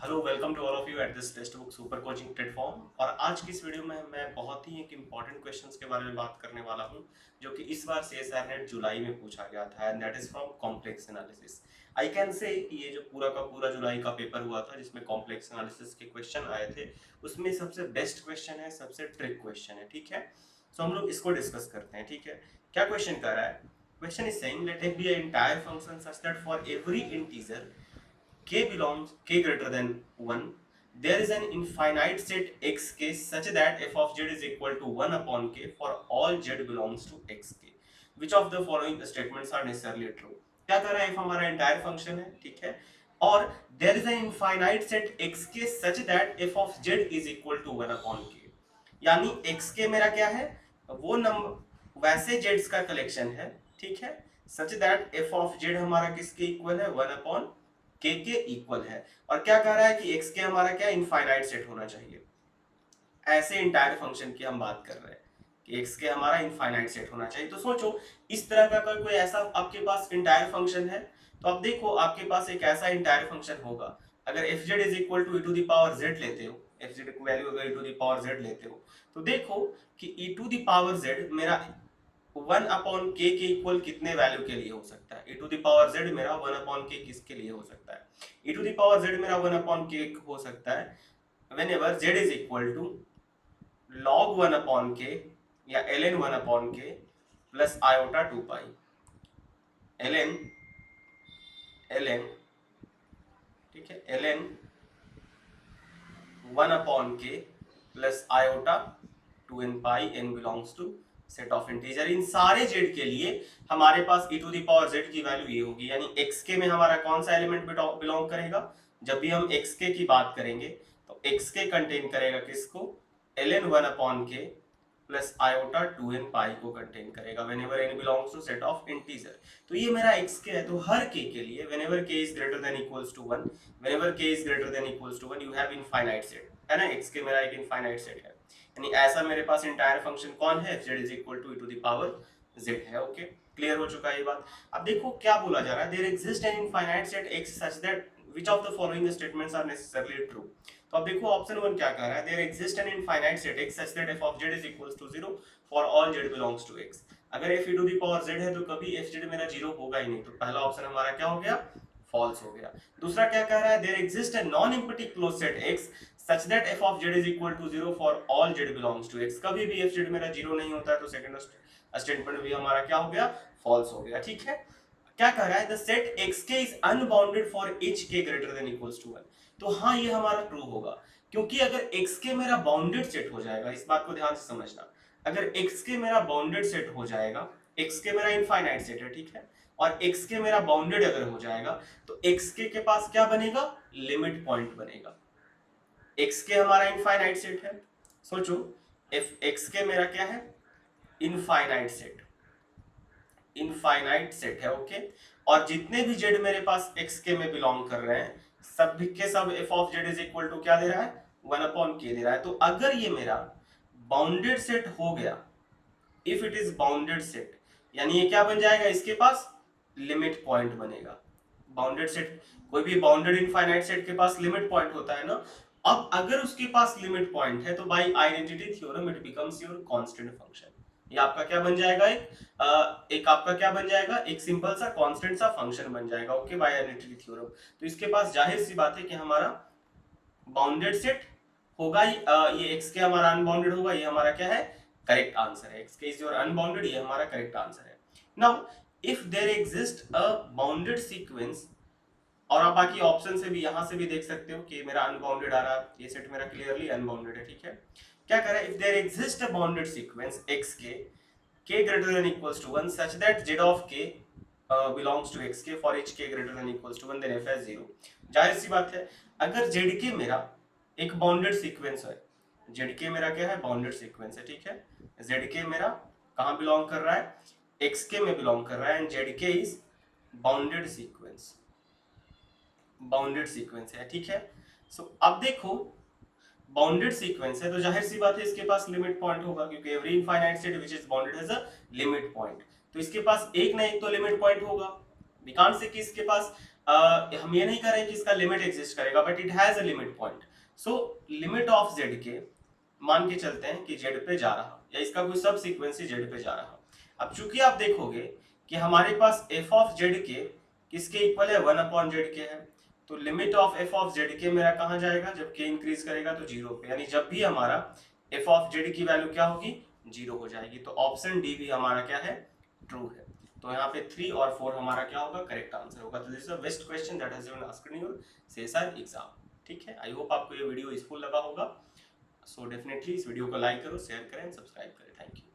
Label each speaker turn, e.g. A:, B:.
A: Hello welcome to all of you at this text book super coaching platform. और आज की इस video में मैं बहुत ही एक इम्पॉर्टेंट क्वेश्चंस के बारे में बात करने वाला हूं जो कि इस बार सीएसआर नेट जुलाई में पूछा गया था and that is from complex analysis. I can say कि ये जो पूरा का पूरा जुलाई का पेपर हुआ था जिसमें कॉम्प्लेक्स एनालिसिस के क्वेश्चन आए थे उसमें सबसे बेस्ट क्वेश्चन है, सबसे ट्रिक क्वेश्चन है। ठीक है, सो हम लोग इसको डिस्कस करते हैं। ठीक है, क्या क्वेश्चन कर रहा है? Question is saying let f be an entire function such that for every integer k greater than 1 there is an infinite set xk such that f of z is equal to 1 upon k for all z belongs to xk. Which of the following statements are necessarily true? क्या कर रहा है? f हमारा entire function है, ठीक है, और there is an infinite set xk such that f of z is equal to 1 upon k। यानी xk मेरा क्या है? वो नंबर वैसे j's का कलेक्शन है, ठीक है, सच दैट f ऑफ z हमारा किसके इक्वल है? 1 अपॉन k के इक्वल है। और क्या कह रहा है कि x के हमारा क्या इनफाइनाइट सेट होना चाहिए। ऐसे इंटायर फंक्शन की हम बात कर रहे हैं कि x के हमारा इनफाइनाइट सेट होना चाहिए। तो सोचो इस तरह का कोई ऐसा आपके पास इंटायर फंक्शन है, तो अब देखो आपके पास एक ऐसा इंटायर फंक्शन होगा। अगर f z is equal to e to the power z लेते हो, एफ जेड की वैल्यू अगर ई टू दावर जेड लेते हो, तो देखो कि ई टू दावर जेड मेरा 1 अपॉन के इक्वल कितने वैल्यू के लिए हो सकता है? e to the power z मेरा 1 अपॉन के किसके लिए हो सकता है? e to the power z मेरा 1 अपॉन के हो सकता है whenever z is equal to log 1 upon k या ln 1 upon k plus iota 2 pi ln ln ठीक है, ln 1 upon k plus iota 2n pi n belongs to set of integer. इन सारे z के लिए हमारे पास e to the power z की वैल्यू ये होगी, यानी xk में हमारा कौन सा एलिमेंट बिलोंग करेगा? जब भी हम xk की बात करेंगे तो xk कंटेन करेगा किसको? ln 1 upon k plus iota 2n पाई को कंटेन करेगा whenever n belongs to set of integer। तो ये मेरा xk है, तो हर k के लिए whenever k is greater than equals to 1, whenever k is greater than equals to 1 you have infinite set, है ना? xk मेरा एक infinite set है, यानी ऐसा मेरे पास इंटायर फंक्शन कौन है? z is equal to e to the power z है। ओके, क्लियर हो चुका है ये बात। अब देखो क्या बोला जा रहा है, there exist an infinite set x such that which of the following statements are necessarily true. तो अब देखो ऑप्शन 1 क्या कह रहा है, there exist an infinite set x such that f of z is equals to 0 for all z belongs to x। अगर f e to the power z है तो कभी f z मेरा 0 होगा ही नहीं, तो पहला ऑप्शन हमारा क्या हो गया? फॉल्स हो गया। दूसरा क्या कह रहा है, there exist a non empty close set x such that f of z is equal to 0 for all z belongs to x। कभी भी f z मेरा 0 नहीं होता है तो सेकंड स्टेटमेंट भी हमारा क्या हो गया? फॉल्स हो गया। ठीक है, क्या कह रहा है, the set xk is unbounded for each k greater than equals to 1। तो हाँ, ये हमारा ट्रू होगा, क्योंकि अगर xk मेरा बाउंडेड सेट हो जाएगा, इस बात को ध्यान से समझना, अगर xk मेरा बाउंडेड सेट हो जाएगा, xk मेरा इनफाइनाइट सेट है, ठीक है, और xk मेरा बाउंडेड अगर हो जाएगा तो xk के पास क्या बनेगा? लिमिट पॉइंट बनेगा। xk हमारा इनफाइनाइट सेट है, सोचो if xk मेरा क्या है? इनफाइनाइट सेट, इनफाइनाइट सेट है। ओके, और जितने भी z मेरे पास xk में बिलोंग कर रहे हैं सब के सब f of z is equal to क्या दे रहा है? 1 अपॉन k दे रहा है। तो अगर ये मेरा बाउंडेड सेट हो गया, if it is bounded set, यानी ये क्या बन जाएगा? इसके पास लिमिट पॉइंट बनेगा। बाउंडेड सेट, कोई भी बाउंडेड इनफाइनाइट सेट के पास लिमिट पॉइंट होता है ना। अब अगर उसके पास लिमिट पॉइंट है तो by identity theorem it becomes your constant function. ये आपका क्या बन जाएगा? एक आपका क्या बन जाएगा? एक सिंपल सा कांस्टेंट सा फंक्शन बन जाएगा। Okay, by identity theorem. तो इसके पास जाहिर सी बात है कि हमारा बाउंडेड सेट होगा ही, ये x के हमारा अनबाउंडेड होगा, ये हमारा क्या है? करेक्ट आंसर है। x के इज योर अनबाउंडेड, ये हमारा करेक्ट आंसर है। Now if there exist a bounded sequence, और आप बाकी ऑप्शन से भी यहां से भी देख सकते हो कि मेरा अनबाउंडेड आ रहा है, ये सेट मेरा क्लियरली अनबाउंडेड है। ठीक है, क्या कर रहा है, if there exist a bounded sequence xk k greater than equals to 1 such that z of k belongs to xk for each k greater than equals to 1 then f is 0। जाहिर सी बात है, अगर zk मेरा एक bounded sequence है, zk मेरा क्या है? बाउंडेड सीक्वेंस है, ठीक है, zk मेरा कहां बिलोंग कर रहा है? xk में बिलोंग कर रहा है, and zk is bounded sequence, bounded sequence है। ठीक है, सो अब देखो बाउंडेड सीक्वेंस है तो जाहिर सी बात है इसके पास लिमिट पॉइंट होगा, क्योंकि every infinite set which is bounded has a limit point. तो इसके पास एक ना एक तो लिमिट पॉइंट होगा। वी कांट से कि इसके पास हम ये नहीं कह रहे कि इसका लिमिट एग्जिस्ट करेगा, but it has a limit point. So limit of Z के मान के चलते हैं कि जेड पे जा रहा, या इसका कोई सब सीक्वेंस जेड पे जा रहा। अब चूंकि आप देखोगे कि हमारे पास एफ ऑफ जेड के किसके इक्वल है, 1/जेड के है, तो limit of F of Z के मेरा कहाँ जाएगा, जब के इंक्रीज करेगा तो 0 पे, यानी जब भी हमारा एफ ऑफ जेड की वैल्यू क्या होगी, 0 हो जाएगी। तो ऑप्शन डी भी हमारा क्या है, ट्रू है। तो यहाँ पे 3 और 4 हमारा क्या होगा, करेक्ट आंसर होगा। तो this is a best question that has been asked in your CSR exam. ठीक है, आई होप आपको ये वीडियो यूजफुल लगा होगा। सो डेफिनेटली इस वीडियो को लाइक करो, शेयर करें, सब्सक्राइब करें। Thank you.